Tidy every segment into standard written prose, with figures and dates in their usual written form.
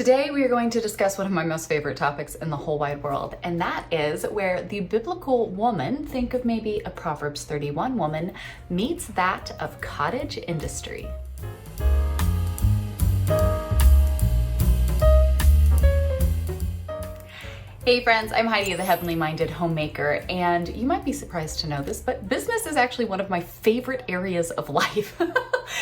Today we are going to discuss one of my most favorite topics in the whole wide world, and that is where the biblical woman, think of maybe a Proverbs 31 woman, meets that of cottage industry. Hey friends, I'm Heidi, the Heavenly Minded Homemaker, and you might be surprised to know this, but business is actually one of my favorite areas of life.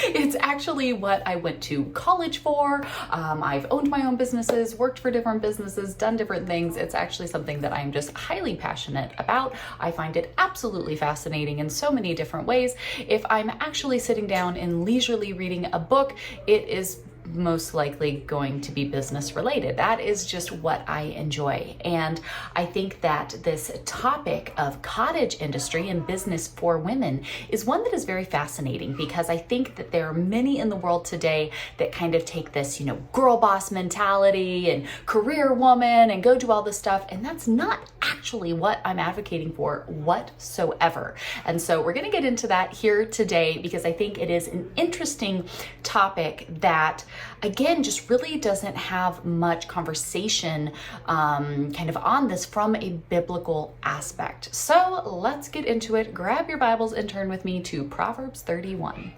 It's actually what I went to college for. I've owned my own businesses, worked for different businesses, done different things. It's actually something that I'm just highly passionate about. I find it absolutely fascinating in so many different ways. If I'm actually sitting down and leisurely reading a book, it is most likely going to be business related. That is just what I enjoy. And I think that this topic of cottage industry and business for women is one that is very fascinating, because I think that there are many in the world today that kind of take this, girl boss mentality and career woman and go do all this stuff. And that's not actually what I'm advocating for whatsoever. And so we're going to get into that here today, because I think it is an interesting topic that, again, just really doesn't have much conversation kind of on this from a biblical aspect. So let's get into it. Grab your Bibles and turn with me to Proverbs 31.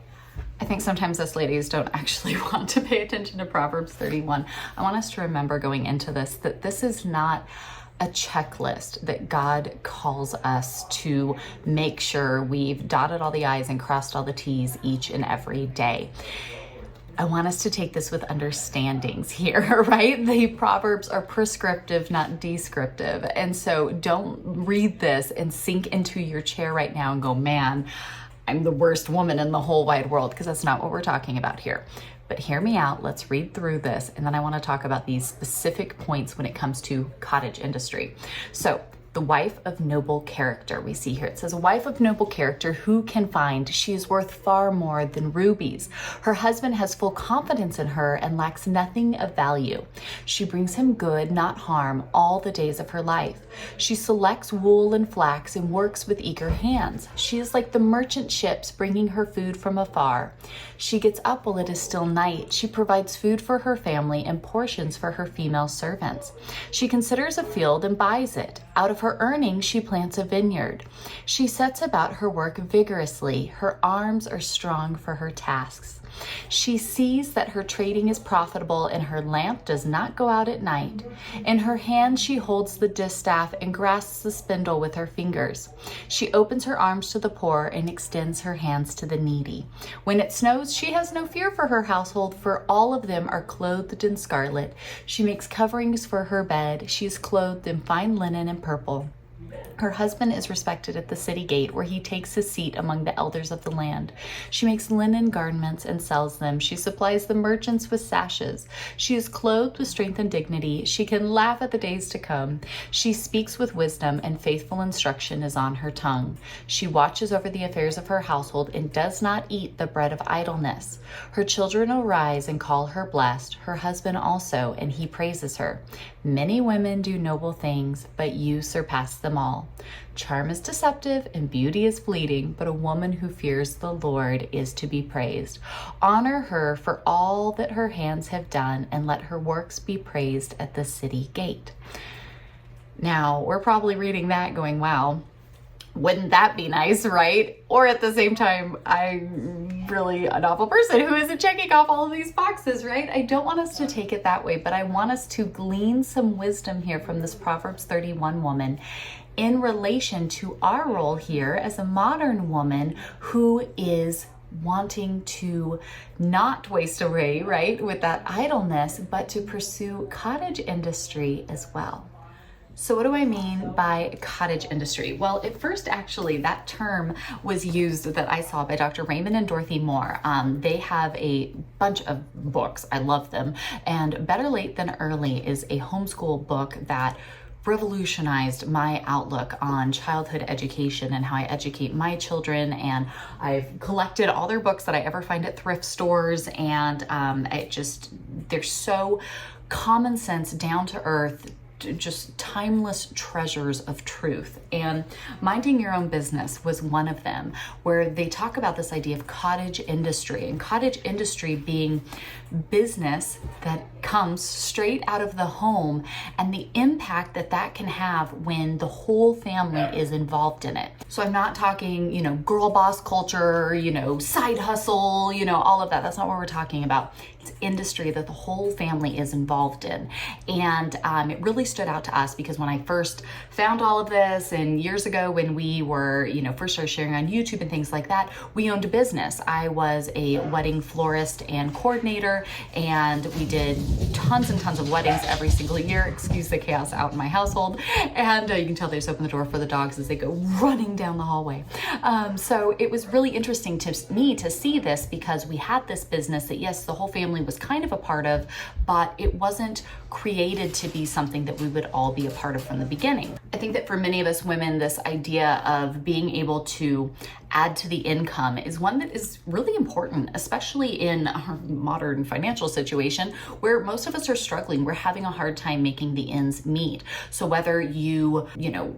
I think sometimes us ladies don't actually want to pay attention to Proverbs 31. I want us to remember going into this that this is not a checklist that God calls us to make sure we've dotted all the I's and crossed all the T's each and every day. I want us to take this with understandings here, right? The Proverbs are prescriptive, not descriptive. And so don't read this and sink into your chair right now and go, man, I'm the worst woman in the whole wide world, because that's not what we're talking about here. But hear me out. Let's read through this. And then I want to talk about these specific points when it comes to cottage industry. So the wife of noble character, we see here. It says, a wife of noble character, who can find? She is worth far more than rubies. Her husband has full confidence in her and lacks nothing of value. She brings him good, not harm, all the days of her life. She selects wool and flax and works with eager hands. She is like the merchant ships bringing her food from afar. She gets up while it is still night. She provides food for her family and portions for her female servants. She considers a field and buys it. Out of her earnings, she plants a vineyard. She sets about her work vigorously. Her arms are strong for her tasks. She sees that her trading is profitable, and her lamp does not go out at night. In her hand she holds the distaff and grasps the spindle with her fingers. She opens her arms to the poor and extends her hands to the needy. When it snows, she has no fear for her household, for all of them are clothed in scarlet. She makes coverings for her bed. She is clothed in fine linen and purple. Her husband is respected at the city gate, where he takes his seat among the elders of the land. She makes linen garments and sells them. She supplies the merchants with sashes. She is clothed with strength and dignity. She can laugh at the days to come. She speaks with wisdom, and faithful instruction is on her tongue. She watches over the affairs of her household and does not eat the bread of idleness. Her children arise and call her blessed, her husband also, and he praises her. Many women do noble things, but you surpass them all. Charm is deceptive and beauty is fleeting, but a woman who fears the Lord is to be praised. Honor her for all that her hands have done, and let her works be praised at the city gate. Now, we're probably reading that going, wow, wouldn't that be nice, right? Or at the same time, I'm really an awful person who isn't checking off all of these boxes, right? I don't want us to take it that way, but I want us to glean some wisdom here from this Proverbs 31 woman in relation to our role here as a modern woman who is wanting to not waste away, right, with that idleness, but to pursue cottage industry as well. So what do I mean by cottage industry? Well, at first, actually, that term was used that I saw by Dr. Raymond and Dorothy Moore. They have a bunch of books. I love them. And Better Late Than Early is a homeschool book that revolutionized my outlook on childhood education and how I educate my children. And I've collected all their books that I ever find at thrift stores. And they're so common sense, down to earth, just timeless treasures of truth. And Minding Your Own Business was one of them, where they talk about this idea of cottage industry, and cottage industry being business that comes straight out of the home and the impact that that can have when the whole family is involved in it. So I'm not talking, girl boss culture, side hustle, all of that. That's not what we're talking about. It's industry that the whole family is involved in. And it really stood out to us because when I first found all of this, and years ago when we were, first started sharing on YouTube and things like that, we owned a business. I was a wedding florist and coordinator, and we did tons and tons of weddings every single year. Excuse the chaos out in my household. And you can tell they just open the door for the dogs as they go running down the hallway. So it was really interesting to me to see this because we had this business that, yes, the whole family was kind of a part of, but it wasn't created to be something that we would all be a part of from the beginning. I think that for many of us women, this idea of being able to add to the income is one that is really important, especially in our modern financial situation where most of us are struggling. We're having a hard time making the ends meet. So whether you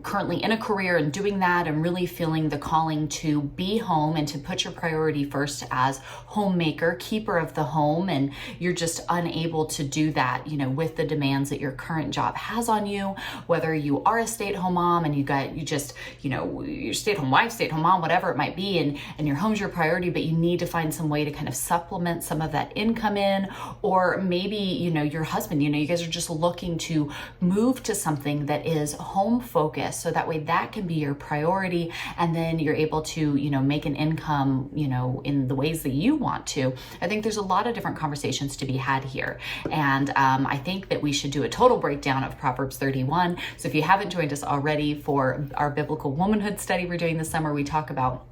currently in a career and doing that and really feeling the calling to be home and to put your priority first as homemaker, keeper of the home, and you're just unable to do that, with the demands that your current job has on you, whether you are a stay-at-home mom and you're stay-at-home wife, stay-at-home mom, whatever it might be, and your home's your priority, but you need to find some way to kind of supplement some of that income in, or maybe, your husband, you guys are just looking to move to something that is home focused. So that way that can be your priority. And then you're able to, make an income, in the ways that you want to. I think there's a lot of different conversations to be had here. And I think that we should do a total breakdown of Proverbs 31. So if you haven't joined us already for our biblical womanhood study we're doing this summer, we talk about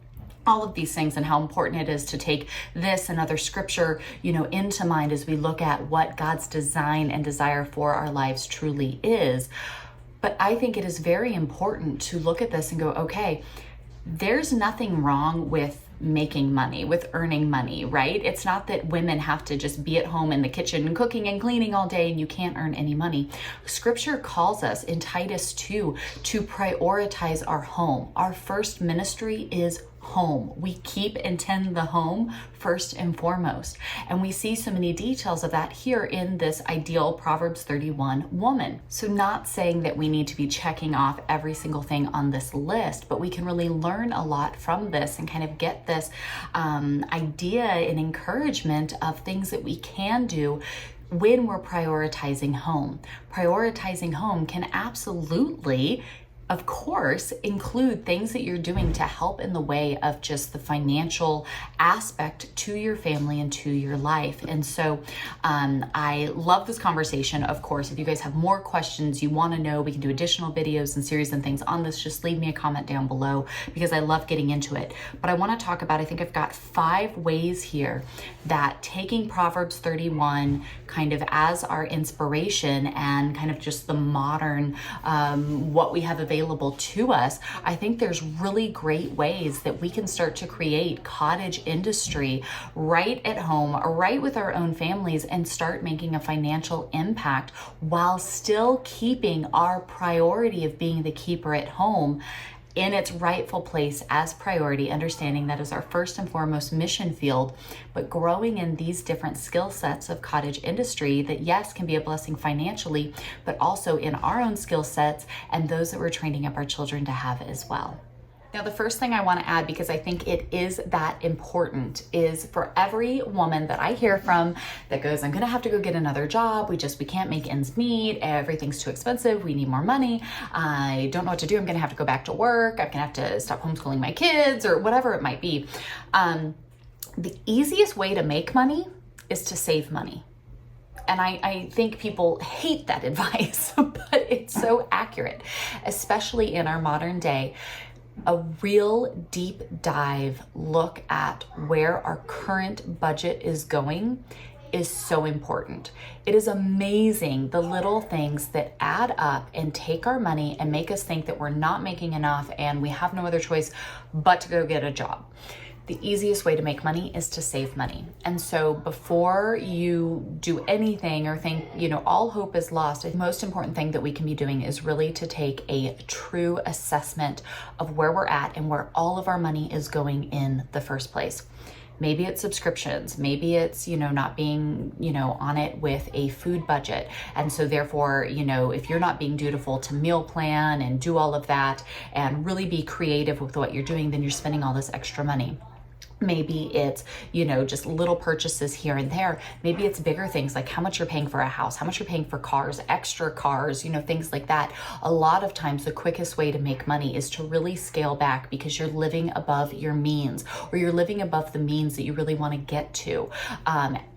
all of these things and how important it is to take this and other scripture, into mind as we look at what God's design and desire for our lives truly is. But I think it is very important to look at this and go, okay, there's nothing wrong with making money, with earning money, right? It's not that women have to just be at home in the kitchen cooking and cleaning all day and you can't earn any money. Scripture calls us in Titus 2 to prioritize our home. Our first ministry is home. We keep and tend the home first and foremost. And we see so many details of that here in this ideal Proverbs 31 woman. So not saying that we need to be checking off every single thing on this list, but we can really learn a lot from this and kind of get this idea and encouragement of things that we can do when we're prioritizing home. Prioritizing home can absolutely, of course, include things that you're doing to help in the way of just the financial aspect to your family and to your life. And so I love this conversation. Of course, if you guys have more questions you want to know, we can do additional videos and series and things on this. Just leave me a comment down below because I love getting into it. But I want to talk about, I think I've got 5 ways here that taking Proverbs 31 kind of as our inspiration and kind of just the modern, what we have available to us, I think there's really great ways that we can start to create cottage industry right at home, right with our own families, and start making a financial impact while still keeping our priority of being the keeper at home in its rightful place as priority, understanding that is our first and foremost mission field, but growing in these different skill sets of cottage industry that, yes, can be a blessing financially, but also in our own skill sets and those that we're training up our children to have as well. Now, the first thing I want to add, because I think it is that important, is for every woman that I hear from that goes, I'm going to have to go get another job. We can't make ends meet. Everything's too expensive. We need more money. I don't know what to do. I'm going to have to go back to work. I'm going to have to stop homeschooling my kids or whatever it might be. The easiest way to make money is to save money. And I think people hate that advice, but it's so accurate, especially in our modern day. A real deep dive look at where our current budget is going is so important. It is amazing the little things that add up and take our money and make us think that we're not making enough and we have no other choice but to go get a job. The easiest way to make money is to save money. And so before you do anything or think, all hope is lost, the most important thing that we can be doing is really to take a true assessment of where we're at and where all of our money is going in the first place. Maybe it's subscriptions. Maybe it's, not being, on it with a food budget. And so therefore, if you're not being dutiful to meal plan and do all of that and really be creative with what you're doing, then you're spending all this extra money. Maybe it's, just little purchases here and there. Maybe it's bigger things like how much you're paying for a house, how much you're paying for cars, extra cars, things like that. A lot of times the quickest way to make money is to really scale back because you're living above your means, or you're living above the means that you really want to get to.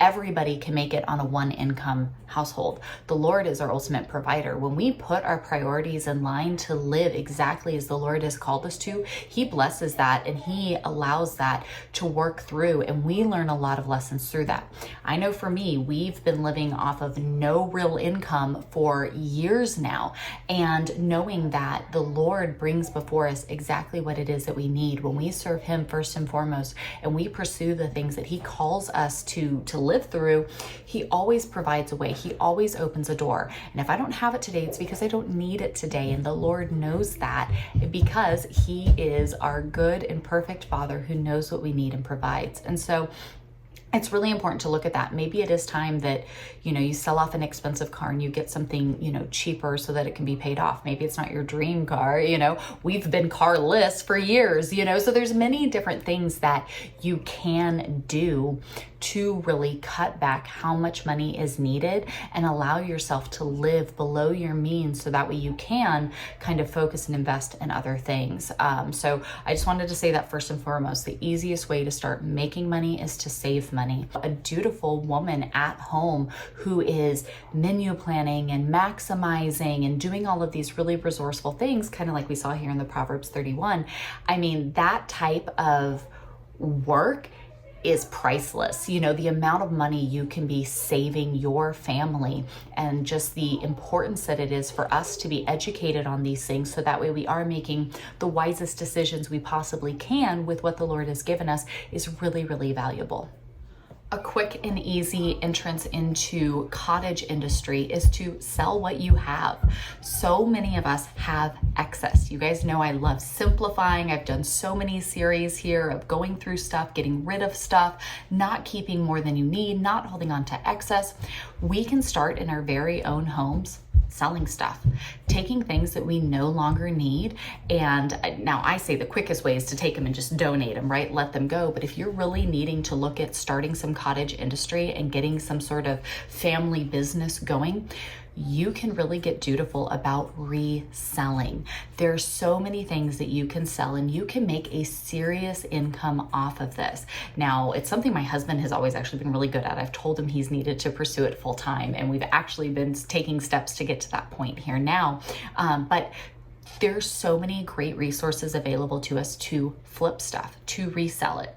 Everybody can make it on a one income household. The Lord is our ultimate provider. When we put our priorities in line to live exactly as the Lord has called us to, He blesses that and He allows that to work through, and we learn a lot of lessons through that. I know for me, we've been living off of no real income for years now, and knowing that the Lord brings before us exactly what it is that we need when we serve Him first and foremost, and we pursue the things that He calls us to live through, He always provides a way. He always opens a door. And if I don't have it today, it's because I don't need it today. And the Lord knows that because He is our good and perfect Father who knows what we need and provides. And so it's really important to look at that. Maybe it is time that, you sell off an expensive car and you get something, cheaper so that it can be paid off. Maybe it's not your dream car, we've been carless for years, so there's many different things that you can do to really cut back how much money is needed and allow yourself to live below your means so that way you can kind of focus and invest in other things. So I just wanted to say that first and foremost, the easiest way to start making money is to save money. A dutiful woman at home who is menu planning and maximizing and doing all of these really resourceful things, kind of like we saw here in the Proverbs 31. I mean, that type of work is priceless. The amount of money you can be saving your family and just the importance that it is for us to be educated on these things so that way we are making the wisest decisions we possibly can with what the Lord has given us is really, really valuable. A quick and easy entrance into cottage industry is to sell what you have. So many of us have excess. You guys know I love simplifying. I've done so many series here of going through stuff, getting rid of stuff, not keeping more than you need, not holding on to excess. We can start in our very own homes selling stuff, taking things that we no longer need. And now I say the quickest way is to take them and just donate them, right? Let them go. But if you're really needing to look at starting some cottage industry and getting some sort of family business going, you can really get dutiful about reselling. There's so many things that you can sell and you can make a serious income off of this. Now, it's something my husband has always actually been really good at. I've told him he's needed to pursue it full time, and we've actually been taking steps to get to that point here now. But there's so many great resources available to us to flip stuff, to resell it.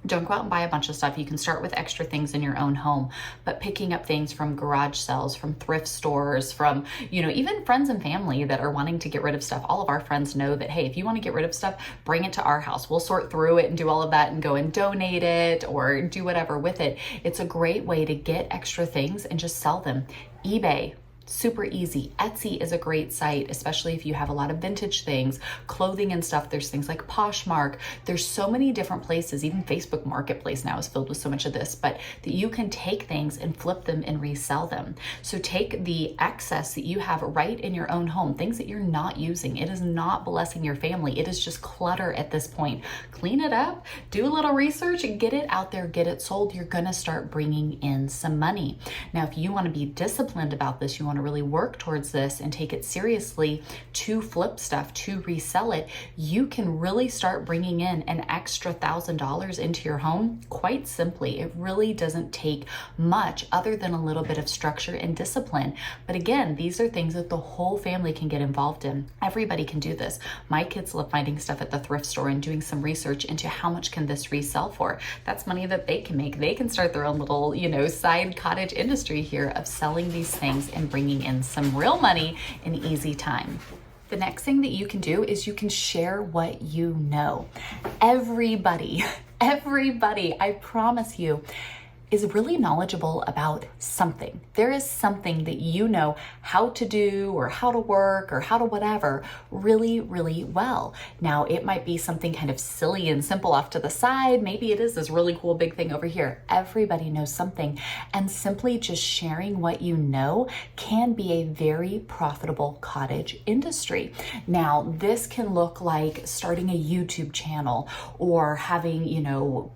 Don't go out and buy a bunch of stuff. You can start with extra things in your own home, but picking up things from garage sales, from thrift stores, from, even friends and family that are wanting to get rid of stuff. All of our friends know that, hey, if you want to get rid of stuff, bring it to our house. We'll sort through it and do all of that and go and donate it or do whatever with it. It's a great way to get extra things and just sell them. eBay. Super easy. Etsy is a great site, especially if you have a lot of vintage things, clothing and stuff. There's things like Poshmark. There's so many different places. Even Facebook Marketplace now is filled with so much of this, but that you can take things and flip them and resell them. So take the excess that you have right in your own home, things that you're not using. It is not blessing your family. It is just clutter at this point. Clean it up, do a little research, and get it out there, get it sold. You're going to start bringing in some money. Now, if you want to be disciplined about this, you want to really work towards this and take it seriously to flip stuff, to resell it, you can really start bringing in an extra $1,000 into your home quite simply. It really doesn't take much other than a little bit of structure and discipline. But again, these are things that the whole family can get involved in. Everybody can do this. My kids love finding stuff at the thrift store and doing some research into how much can this resell for. That's money that they can make. They can start their own little, side cottage industry here of selling these things and bringing in some real money in easy time. The next thing that you can do is you can share what you know. Everybody Everybody, I promise you, is really knowledgeable about something. There is something that you know how to do or how to work or how to whatever really, really well. Now, it might be something kind of silly and simple off to the side. Maybe it is this really cool big thing over here. Everybody knows something, and simply just sharing what you know can be a very profitable cottage industry. Now, this can look like starting a YouTube channel or having,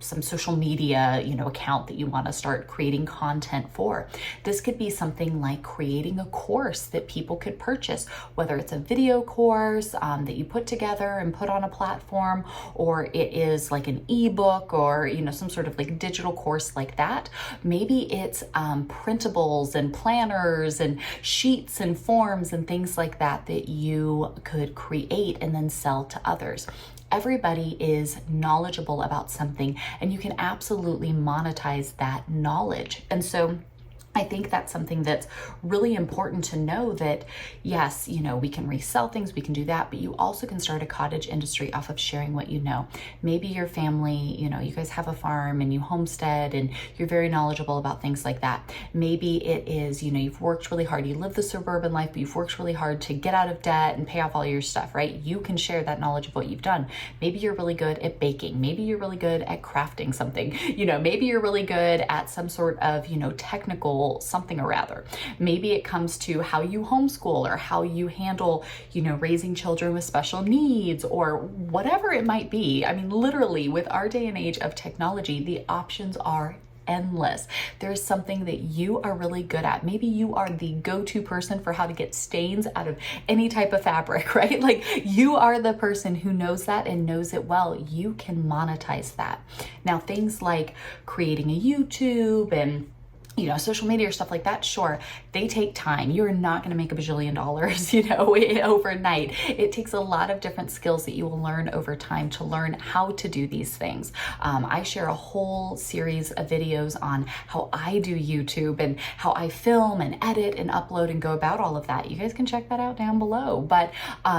some social media, account that you want to start creating content for. This could be something like creating a course that people could purchase, whether it's a video course that you put together and put on a platform, or it is like an ebook or some sort of like digital course like that. Maybe it's printables and planners and sheets and forms and things like that that you could create and then sell to others. Everybody is knowledgeable about something, and you can absolutely monetize that knowledge. And so I think that's something that's really important to know, that yes, we can resell things, we can do that, but you also can start a cottage industry off of sharing what you know. Maybe your family, you guys have a farm and you homestead and you're very knowledgeable about things like that. Maybe it is, you've worked really hard, you live the suburban life, but you've worked really hard to get out of debt and pay off all your stuff, right? You can share that knowledge of what you've done. Maybe you're really good at baking. Maybe you're really good at crafting something. Maybe you're really good at some sort of, technical something or rather. Maybe it comes to how you homeschool or how you handle, raising children with special needs or whatever it might be. I mean, literally, with our day and age of technology, the options are endless. There's something that you are really good at. Maybe you are the go-to person for how to get stains out of any type of fabric, right? Like, you are the person who knows that and knows it well. You can monetize that. Now, things like creating a YouTube and social media or stuff like that, sure, they take time. You're not going to make $1 bajillion, overnight. It takes a lot of different skills that you will learn over time to learn how to do these things. I share a whole series of videos on how I do YouTube and how I film and edit and upload and go about all of that. You guys can check that out down below. But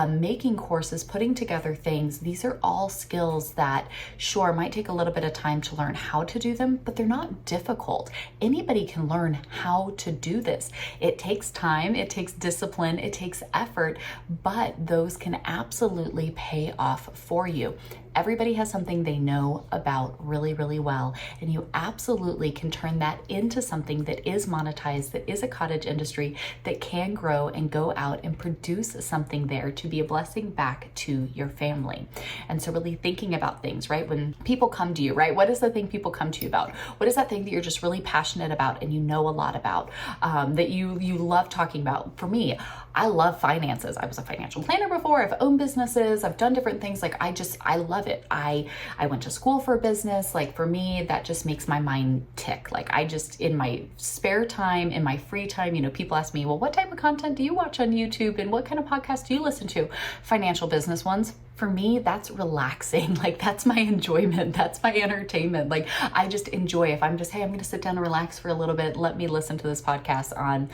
making courses, putting together things, these are all skills that, sure, might take a little bit of time to learn how to do them, but they're not difficult. Anybody can learn how to do this. It takes time, it takes discipline, it takes effort, but those can absolutely pay off for you. Everybody has something they know about really, really well, and you absolutely can turn that into something that is monetized, that is a cottage industry that can grow and go out and produce something there to be a blessing back to your family. And so really thinking about things, right? When people come to you, right? What is the thing people come to you about? What is that thing that you're just really passionate about and you know a lot about, that you love talking about? For me, I love finances. I was a financial planner before. I've owned businesses. I've done different things. Like, I love it. I went to school for business. Like, for me, that just makes my mind tick. Like, I just, in my spare time, in my free time, people ask me, well, what type of content do you watch on YouTube and what kind of podcasts do you listen to? Financial business ones. For me, that's relaxing. Like, that's my enjoyment. That's my entertainment. Like, I just enjoy, if I'm just, hey, I'm going to sit down and relax for a little bit. Let me listen to this podcast on,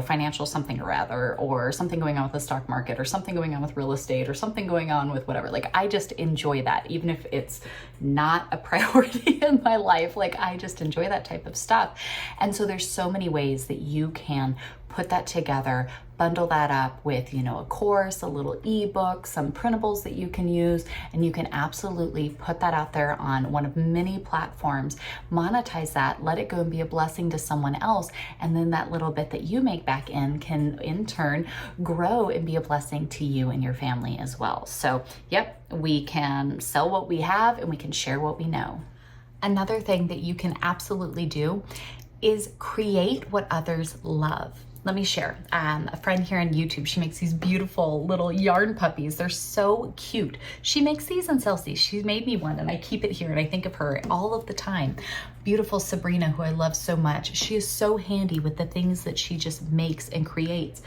financial something or rather, or something going on with the stock market, or something going on with real estate, or something going on with whatever. Like, I just enjoy that, even if it's not a priority in my life. Like, I just enjoy that type of stuff. And so there's so many ways that you can put that together, bundle that up with, a course, a little ebook, some printables that you can use, and you can absolutely put that out there on one of many platforms, monetize that, let it go and be a blessing to someone else. And then that little bit that you make back in can in turn grow and be a blessing to you and your family as well. So, yep, we can sell what we have and we can share what we know. Another thing that you can absolutely do is create what others love. Let me share. A friend here on YouTube, she makes these beautiful little yarn puppies. They're so cute. She makes these and sells these. She made me one and I keep it here and I think of her all of the time. beautiful Sabrina, who I love so much. She is so handy with the things that she just makes and creates.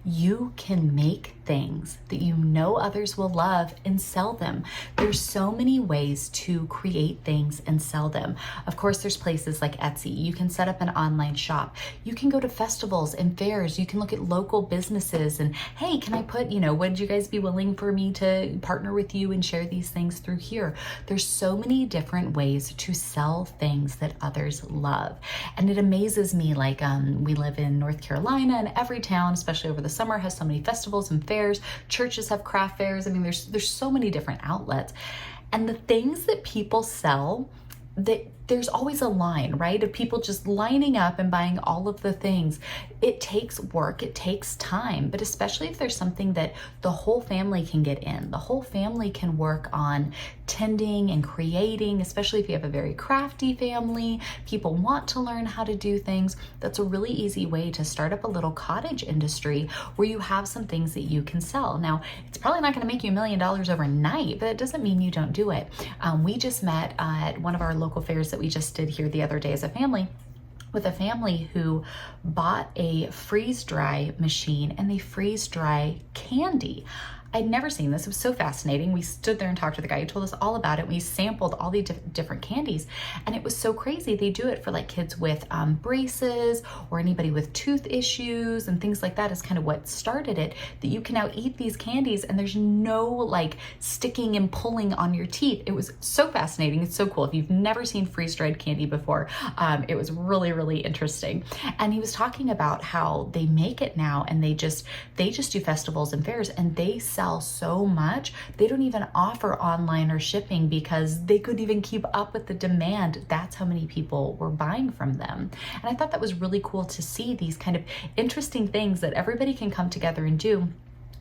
You can make things that you know others will love and sell them. There's so many ways to create things and sell them. Of course, there's places like Etsy. You can set up an online shop. You can go to festivals and fairs. You can look at local businesses and, hey, can I put, would you guys be willing for me to partner with you and share these things through here? There's so many different ways to sell things that others love. And it amazes me, like we live in North Carolina, and every town, especially over the summer, has so many festivals and fairs. Churches have craft fairs. I mean, there's so many different outlets. And the things that people sell, there's always a line, right, of people just lining up and buying all of the things. It takes work, it takes time, but especially if there's something that the whole family can get in, the whole family can work on tending and creating, especially if you have a very crafty family, people want to learn how to do things. That's a really easy way to start up a little cottage industry where you have some things that you can sell. Now, it's probably not going to make you $1 million overnight, but it doesn't mean you don't do it. We just met at one of our local fairs that we just did here the other day as a family, with a family who bought a freeze dry machine, and they freeze dry candy. I'd never seen this. It was so fascinating. We stood there and talked to the guy who told us all about it. We sampled all the different candies, and it was so crazy. They do it for like kids with braces or anybody with tooth issues and things like that is kind of what started it, that you can now eat these candies and there's no like sticking and pulling on your teeth. It was so fascinating. It's so cool. If you've never seen freeze-dried candy before, it was really, really interesting. And he was talking about how they make it now, and they just do festivals and fairs, and they sell so much. They don't even offer online or shipping because they couldn't even keep up with the demand. That's how many people were buying from them. And I thought that was really cool to see these kind of interesting things that everybody can come together and do.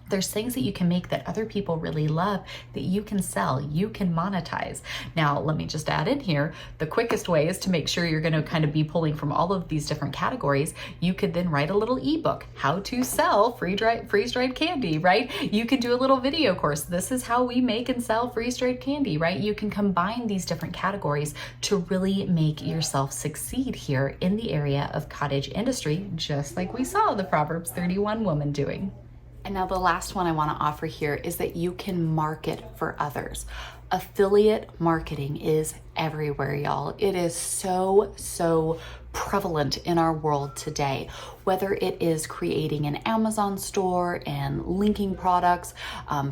There's things that you can make that other people really love that you can sell, you can monetize. Now, let me just add in here, the quickest way is to make sure you're going to kind of be pulling from all of these different categories. You could then write a little ebook, how to sell freeze-dried candy, right? You can do a little video course. This is how we make and sell freeze-dried candy, right? You can combine these different categories to really make yourself succeed here in the area of cottage industry, just like we saw the Proverbs 31 woman doing. And now the last one I want to offer here is that you can market for others. Affiliate marketing is everywhere, y'all. It is so prevalent in our world today, whether it is creating an Amazon store and linking products.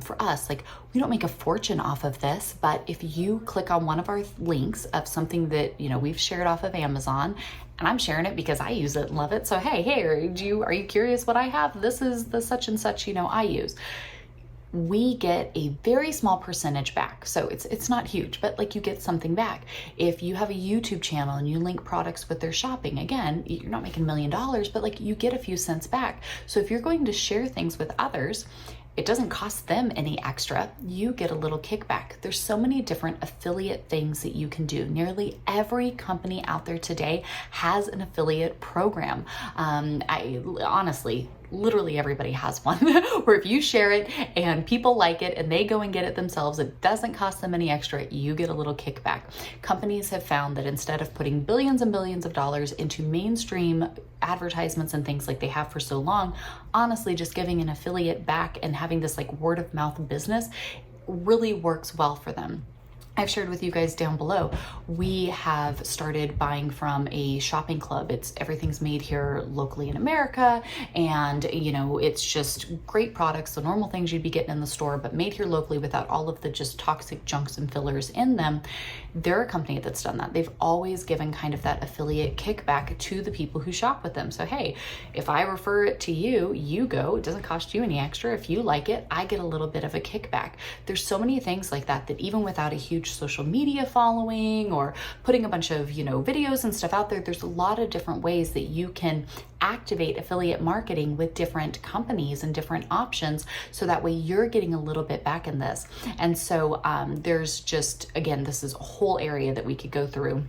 For us, like, we don't make a fortune off of this, but if you click on one of our links of something that, we've shared off of Amazon, and I'm sharing it because I use it and love it. So, hey, are you curious what I have? This is the such and such, I use. We get a very small percentage back. So it's not huge, but like you get something back. If you have a YouTube channel and you link products with their shopping, again, you're not making $1 million, but like you get a few cents back. So if you're going to share things with others, it doesn't cost them any extra. You get a little kickback. There's so many different affiliate things that you can do. Nearly every company out there today has an affiliate program. Honestly, literally everybody has one where if you share it and people like it and they go and get it themselves, it doesn't cost them any extra, you get a little kickback. Companies have found that instead of putting billions and billions of dollars into mainstream advertisements and things like they have for so long, honestly, just giving an affiliate back and having this like word of mouth business really works well for them. I've shared with you guys down below, we have started buying from a shopping club. Everything's made here locally in America, and it's just great products, the normal things you'd be getting in the store, but made here locally without all of the just toxic junks and fillers in them. They're a company that's done that. They've always given kind of that affiliate kickback to the people who shop with them. So hey, if I refer it to you, you go, it doesn't cost you any extra. If you like it, I get a little bit of a kickback. There's so many things like that even without a huge social media following or putting a bunch of videos and stuff out there, there's a lot of different ways that you can activate affiliate marketing with different companies and different options, so that way you're getting a little bit back in this. And so there's just, again, this is a whole area that we could go through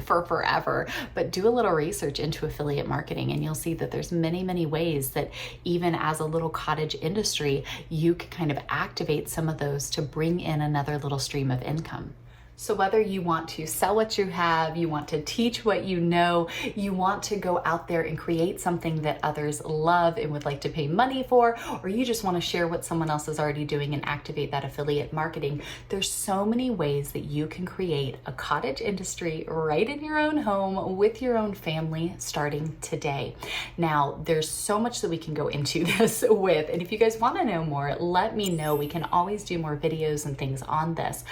for forever, but do a little research into affiliate marketing and you'll see that there's many ways that even as a little cottage industry, you can kind of activate some of those to bring in another little stream of income. So whether you want to sell what you have, you want to teach what you know, you want to go out there and create something that others love and would like to pay money for, or you just want to share what someone else is already doing and activate that affiliate marketing, there's so many ways that you can create a cottage industry right in your own home with your own family starting today. Now, there's so much that we can go into this with, and if you guys want to know more, let me know. We can always do more videos and things on this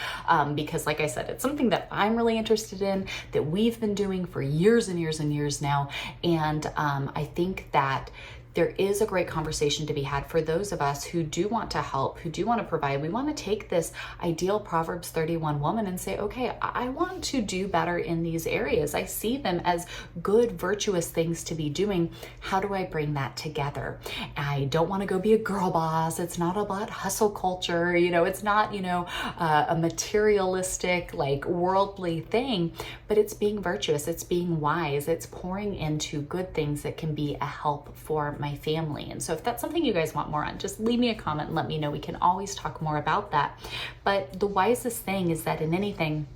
because like I said, it's something that I'm really interested in, that we've been doing for years and years and years now. And I think that there is a great conversation to be had for those of us who do want to help, who do want to provide. We want to take this ideal Proverbs 31 woman and say, okay, I want to do better in these areas. I see them as good, virtuous things to be doing. How do I bring that together? I don't want to go be a girl boss. It's not about hustle culture. It's not, a materialistic, like worldly thing, but it's being virtuous. It's being wise. It's pouring into good things that can be a help for my family. And so if that's something you guys want more on, just leave me a comment and let me know. We can always talk more about that. But the wisest thing is that in anything,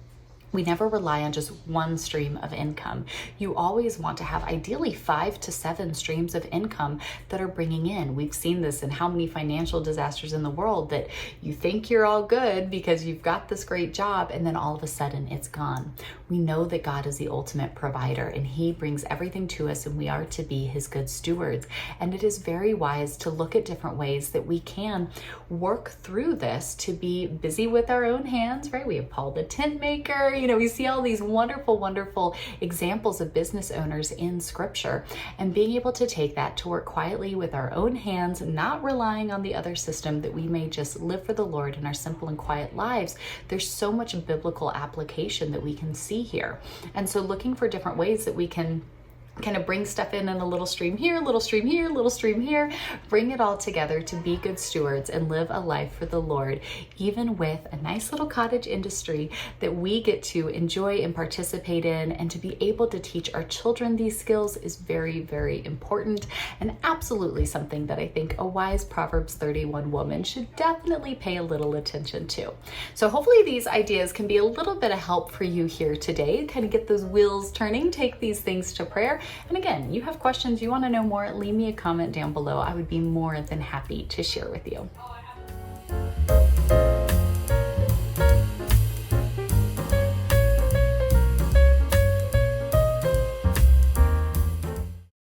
we never rely on just one stream of income. You always want to have ideally 5 to 7 streams of income that are bringing in. We've seen this in how many financial disasters in the world that you think you're all good because you've got this great job and then all of a sudden it's gone. We know that God is the ultimate provider and He brings everything to us and we are to be His good stewards. And it is very wise to look at different ways that we can work through this to be busy with our own hands, right? We have Paul the tent maker. We see all these wonderful, wonderful examples of business owners in scripture, and being able to take that to work quietly with our own hands, not relying on the other system, that we may just live for the Lord in our simple and quiet lives. There's so much biblical application that we can see here. And so looking for different ways that we can kind of bring stuff in a little stream here, little stream here, little stream here, bring it all together to be good stewards and live a life for the Lord, even with a nice little cottage industry that we get to enjoy and participate in, and to be able to teach our children these skills is very, very important, and absolutely something that I think a wise Proverbs 31 woman should definitely pay a little attention to. So hopefully these ideas can be a little bit of help for you here today, kind of get those wheels turning, take these things to prayer. And again, you have questions, you want to know more, leave me a comment down below. I would be more than happy to share with you.